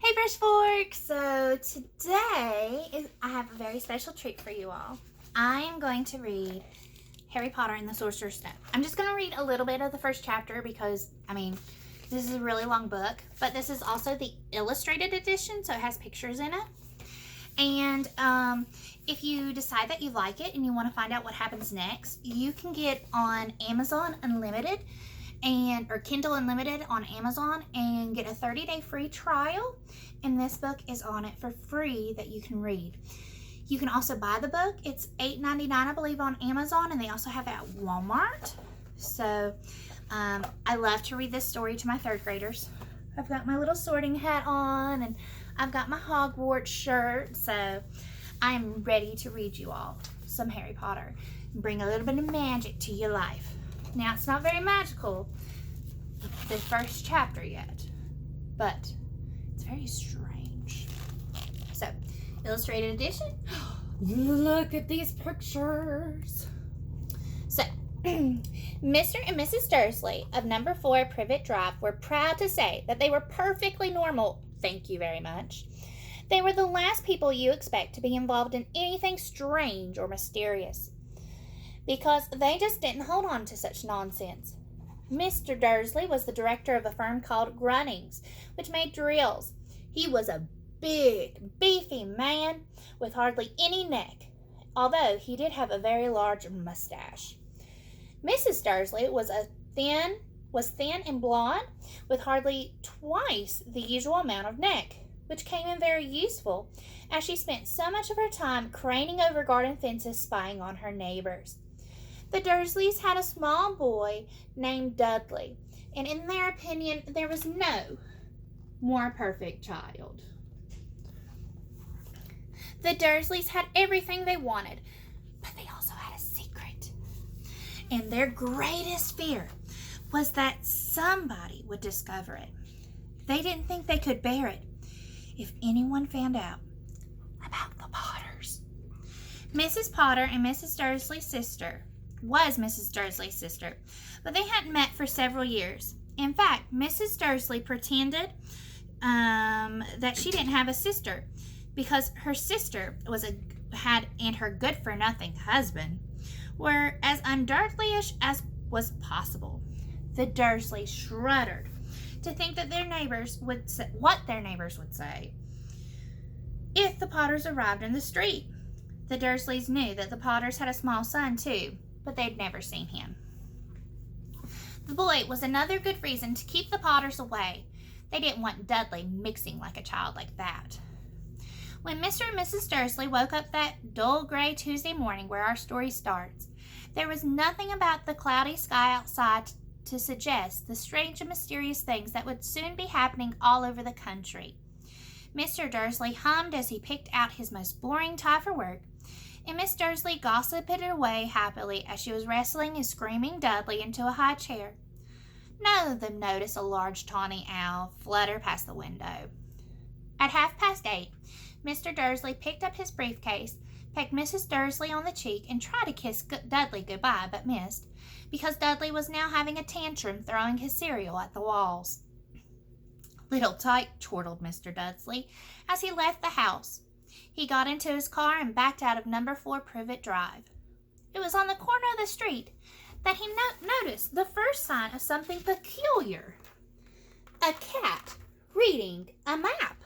Hey Fresh Fork! So I have a very special treat for you all. I am going to read Harry Potter and the Sorcerer's Stone. I'm just going to read a little bit of the first chapter because, this is a really long book, but this is also the illustrated edition, so it has pictures in it. And if you decide that you like it and you want to find out what happens next, you can get on Amazon Unlimited or Kindle Unlimited on Amazon and get a 30-day free trial. And this book is on it for free that you can read. You can also buy the book. It's $8.99, I believe, on Amazon, and they also have it at Walmart. So I love to read this story to my third graders. I've got my little sorting hat on, and I've got my Hogwarts shirt. So I'm ready to read you all some Harry Potter and bring a little bit of magic to your life. Now, it's not very magical, the first chapter yet, but it's very strange. So, illustrated edition. Look at these pictures. So, Mr. and Mrs. Dursley of number 4 Privet Drive were proud to say that they were perfectly normal. Thank you very much. They were the last people you expect to be involved in anything strange or mysterious, because they just didn't hold on to such nonsense. Mr. Dursley was the director of a firm called Grunnings, which made drills. He was a big, beefy man with hardly any neck, although he did have a very large mustache. Mrs. Dursley was thin and blonde, with hardly twice the usual amount of neck, which came in very useful, as she spent so much of her time craning over garden fences spying on her neighbors. The Dursleys had a small boy named Dudley, and in their opinion, there was no more perfect child. The Dursleys had everything they wanted, but they also had a secret. And their greatest fear was that somebody would discover it. They didn't think they could bear it if anyone found out about the Potters. Mrs. Potter and Mrs. Dursley's sister was Mrs. Dursley's sister, but they hadn't met for several years. In fact, Mrs. Dursley pretended that she didn't have a sister because her sister and her good-for-nothing husband were as undartlyish as was possible. The Dursleys shuddered to think that what their neighbors would say if the Potters arrived in the street. The Dursleys knew that the Potters had a small son too, but they'd never seen him. The boy was another good reason to keep the Potters away. They didn't want Dudley mixing like a child like that. When Mr. and Mrs. Dursley woke up that dull gray Tuesday morning where our story starts, there was nothing about the cloudy sky outside to suggest the strange and mysterious things that would soon be happening all over the country. Mr. Dursley hummed as he picked out his most boring tie for work, and Miss Dursley gossiped away happily as she was wrestling and screaming Dudley into a high chair. None of them noticed a large tawny owl flutter past the window. At 8:30, Mr. Dursley picked up his briefcase, pecked Mrs. Dursley on the cheek, and tried to kiss Dudley goodbye, but missed, because Dudley was now having a tantrum, throwing his cereal at the walls. "Little tyke," chortled Mr. Dursley as he left the house. He got into his car and backed out of number 4 Privet Drive. It was on the corner of the street that he noticed the first sign of something peculiar. A cat reading a map.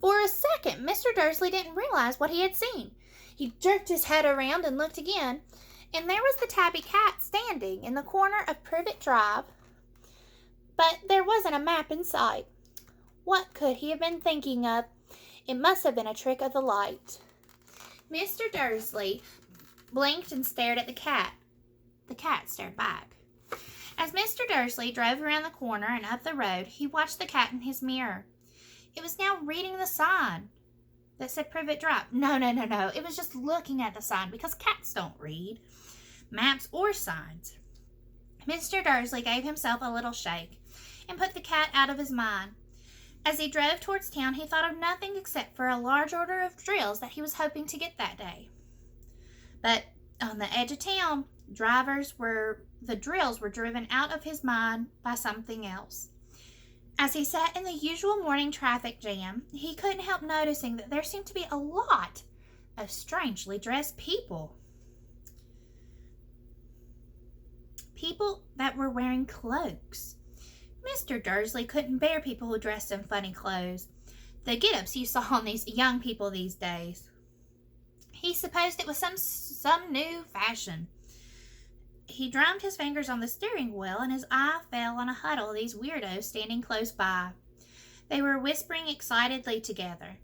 For a second, Mr. Dursley didn't realize what he had seen. He jerked his head around and looked again, and there was the tabby cat standing in the corner of Privet Drive, but there wasn't a map in sight. What could he have been thinking of? It must have been a trick of the light. Mr. Dursley blinked and stared at the cat. The cat stared back. As Mr. Dursley drove around the corner and up the road, he watched the cat in his mirror. It was now reading the sign that said Privet Drive. No. It was just looking at the sign, because cats don't read maps or signs. Mr. Dursley gave himself a little shake and put the cat out of his mind. As he drove towards town, he thought of nothing except for a large order of drills that he was hoping to get that day. But on the edge of town, the drills were driven out of his mind by something else. As he sat in the usual morning traffic jam, he couldn't help noticing that there seemed to be a lot of strangely dressed people. People that were wearing cloaks. Mr. Dursley couldn't bear people who dressed in funny clothes, the get-ups you saw on these young people these days. He supposed it was some new fashion. He drummed his fingers on the steering wheel, and his eye fell on a huddle of these weirdos standing close by. They were whispering excitedly together.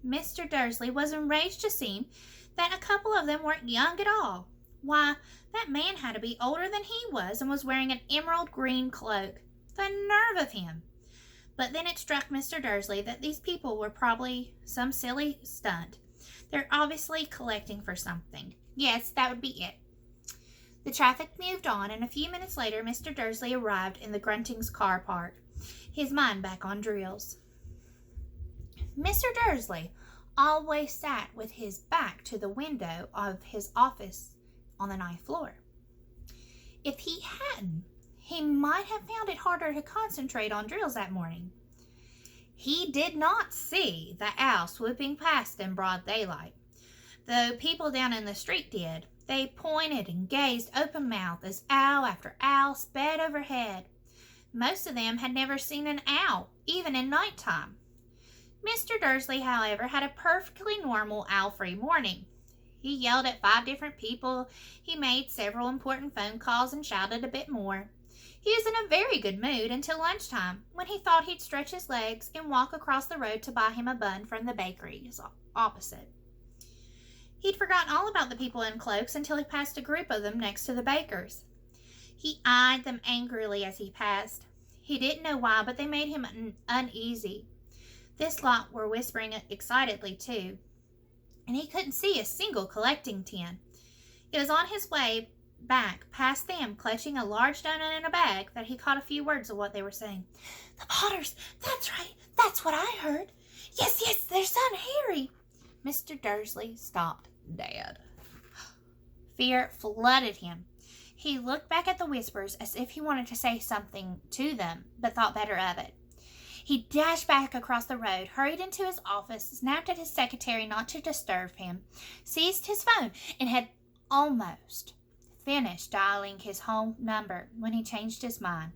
Mr. Dursley was enraged to see that a couple of them weren't young at all. Why, that man had to be older than he was and was wearing an emerald green cloak. The nerve of him! But then it struck Mr. Dursley that these people were probably some silly stunt. They're obviously collecting for something. Yes, that would be it. The traffic moved on, and a few minutes later Mr. Dursley arrived in the Gruntings' car park, his mind back on drills. Mr. Dursley always sat with his back to the window of his office on the ninth floor. If he hadn't, he might have found it harder to concentrate on drills that morning. He did not see the owl swooping past in broad daylight, though people down in the street did. They pointed and gazed open-mouthed as owl after owl sped overhead. Most of them had never seen an owl, even in nighttime. Mr. Dursley, however, had a perfectly normal owl-free morning. He yelled at 5 different people, he made several important phone calls, and shouted a bit more. He was in a very good mood until lunchtime, when he thought he'd stretch his legs and walk across the road to buy him a bun from the bakery opposite. He'd forgotten all about the people in cloaks until he passed a group of them next to the baker's. He eyed them angrily as he passed. He didn't know why, but they made him uneasy. This lot were whispering excitedly, too, and he couldn't see a single collecting tin. It was on his way back past them, clutching a large donut in a bag, that he caught a few words of what they were saying. "The Potters! That's right! That's what I heard! Yes, their son Harry!" Mr. Dursley stopped dead. Fear flooded him. He looked back at the whispers as if he wanted to say something to them, but thought better of it. He dashed back across the road, hurried into his office, snapped at his secretary not to disturb him, seized his phone, and had almost finished dialing his home number when he changed his mind.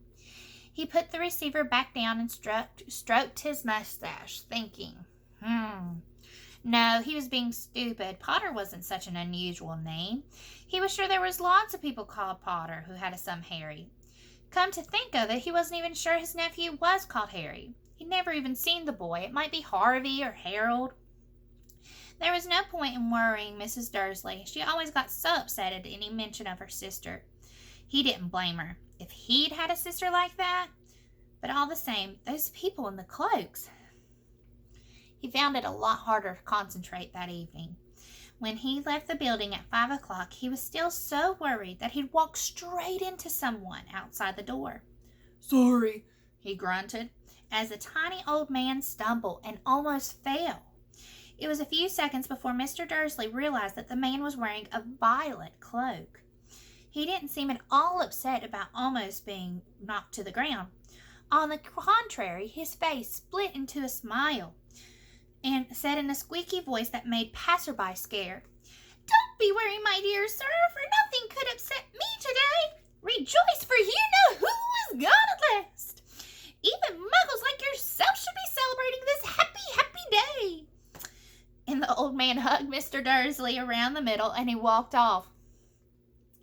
He put the receiver back down and stroked his mustache, thinking, No, he was being stupid. Potter wasn't such an unusual name. He was sure there was lots of people called Potter who had a son Harry. Come to think of it, he wasn't even sure his nephew was called Harry. He'd never even seen the boy. It might be Harvey or Harold. There was no point in worrying Mrs. Dursley. She always got so upset at any mention of her sister. He didn't blame her. If he'd had a sister like that. But all the same, those people in the cloaks. He found it a lot harder to concentrate that evening. When he left the building at 5 o'clock, he was still so worried that he'd walk straight into someone outside the door. "Sorry," he grunted, as a tiny old man stumbled and almost fell. It was a few seconds before Mr. Dursley realized that the man was wearing a violet cloak. He didn't seem at all upset about almost being knocked to the ground. On the contrary, his face split into a smile, and said in a squeaky voice that made passerby scared, "Don't be worried, my dear sir, for nothing could upset me today. Rejoice, for you know who is God at last. Even muggles like yourself should be celebrating this happy day." And the old man hugged Mr. Dursley around the middle, and he walked off.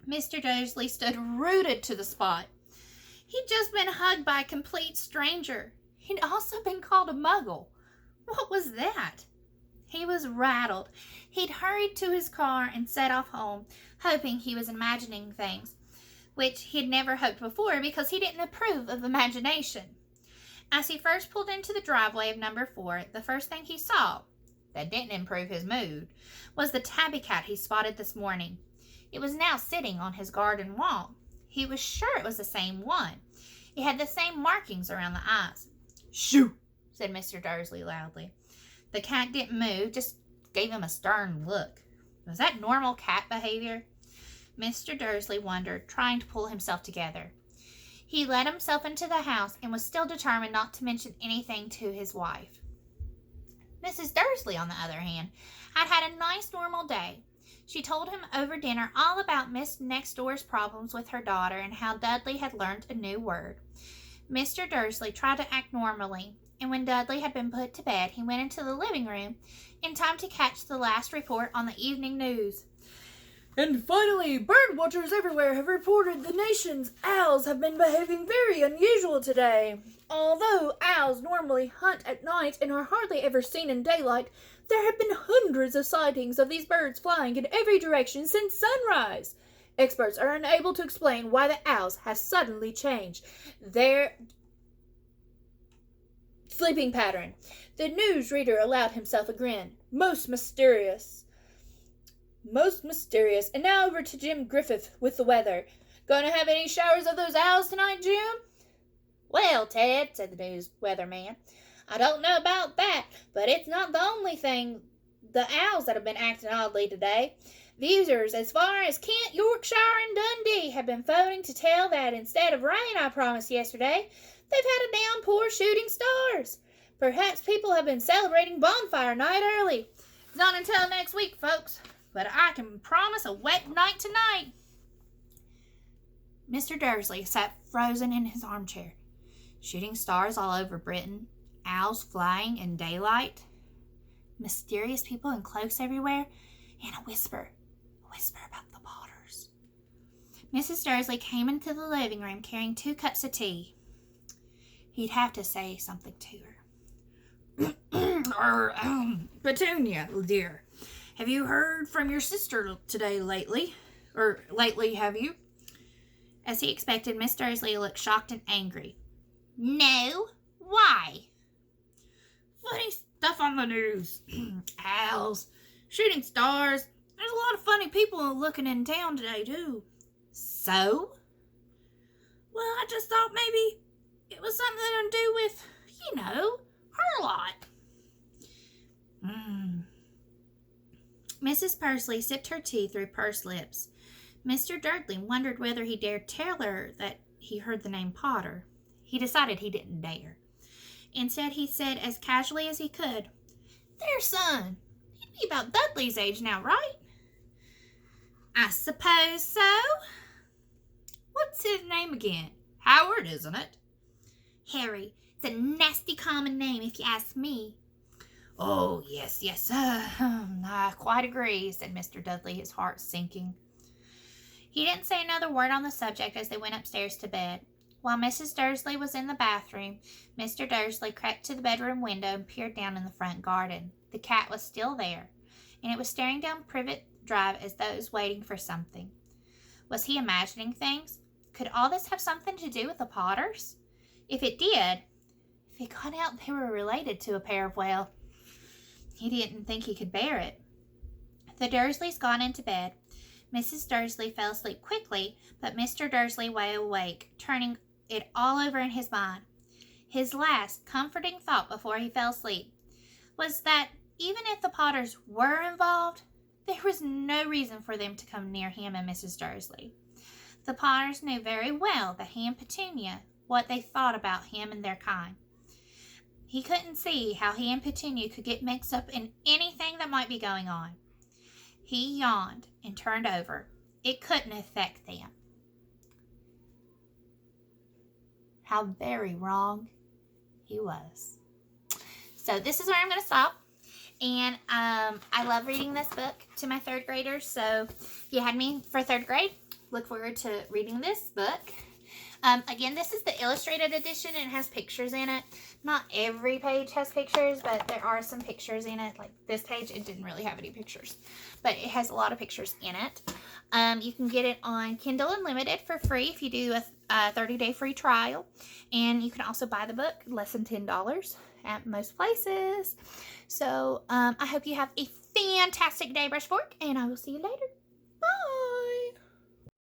Mr. Dursley stood rooted to the spot. He'd just been hugged by a complete stranger. He'd also been called a muggle. What was that? He was rattled. He'd hurried to his car and set off home, hoping he was imagining things, which he'd never hoped before because he didn't approve of imagination. As he first pulled into the driveway of number 4, the first thing he saw, that didn't improve his mood, was the tabby cat he spotted this morning. It was now sitting on his garden wall. He was sure it was the same one. It had the same markings around the eyes. "Shoo!" said Mr. Dursley loudly. The cat didn't move, just gave him a stern look. Was that normal cat behavior? Mr. Dursley wondered, trying to pull himself together. He let himself into the house and was still determined not to mention anything to his wife. Mrs. Dursley, on the other hand, had had a nice normal day. She told him over dinner all about Miss Next Door's problems with her daughter and how Dudley had learned a new word. Mr. Dursley tried to act normally, and when Dudley had been put to bed, he went into the living room in time to catch the last report on the evening news. And finally, bird watchers everywhere have reported the nation's owls have been behaving very unusual today. Although owls normally hunt at night and are hardly ever seen in daylight, there have been hundreds of sightings of these birds flying in every direction since sunrise. Experts are unable to explain why the owls have suddenly changed their sleeping pattern. The newsreader allowed himself a grin. Most mysterious. And now over to Jim Griffith with the weather. Going to have any showers of those owls tonight, Jim? Well, Ted, said the news weatherman, I don't know about that, but it's not the only thing the owls that have been acting oddly today. Visitors as far as Kent, Yorkshire, and Dundee have been phoning to tell that instead of rain I promised yesterday, they've had a downpour shooting stars. Perhaps people have been celebrating bonfire night early. It's not until next week, folks, but I can promise a wet night tonight. Mr. Dursley sat frozen in his armchair. Shooting stars all over Britain, owls flying in daylight, mysterious people in cloaks everywhere, and a whisper about the Potters. Mrs. Dursley came into the living room carrying 2 cups of tea. He'd have to say something to her. Petunia, dear, have you heard from your sister today lately? Have you? As he expected, Miss Dursley looked shocked and angry. No. Why? Funny stuff on the news. Owls, shooting stars. There's a lot of funny people looking in town today, too. So? Well, I just thought maybe it was something to do with, her lot. Mrs. Pursley sipped her tea through pursed lips. Mr. Dudley wondered whether he dared tell her that he heard the name Potter. He decided he didn't dare. Instead, he said as casually as he could, Their son. He'd be about Dudley's age now, right? I suppose so. What's his name again? Howard, isn't it? Harry. It's a nasty common name, if you ask me. Oh, yes. I quite agree, said Mr. Dudley, his heart sinking. He didn't say another word on the subject as they went upstairs to bed. While Mrs. Dursley was in the bathroom, Mr. Dursley crept to the bedroom window and peered down in the front garden. The cat was still there, and it was staring down Privet Drive as though it was waiting for something. Was he imagining things? Could all this have something to do with the Potters? If it did, if it got out they were related to a pair of, well, he didn't think he could bear it. The Dursleys got into bed. Mrs. Dursley fell asleep quickly, but Mr. Dursley lay awake, turning it all over in his mind. His last comforting thought before he fell asleep was that even if the Potters were involved, there was no reason for them to come near him and Mrs. Dursley. The Potters knew very well that he and Petunia, what they thought about him and their kind. He couldn't see how he and Petunia could get mixed up in anything that might be going on. He yawned and turned over. It couldn't affect them. How very wrong he was. So this is where I'm going to stop. And I love reading this book to my 3rd graders. So if you had me for 3rd grade, look forward to reading this book. Again, this is the illustrated edition and it has pictures in it. Not every page has pictures, but there are some pictures in it. Like this page, it didn't really have any pictures, but it has a lot of pictures in it. You can get it on Kindle Unlimited for free if you do a 30-day free trial. And you can also buy the book less than $10 at most places. So I hope you have a fantastic day, Brush Fork, and I will see you later.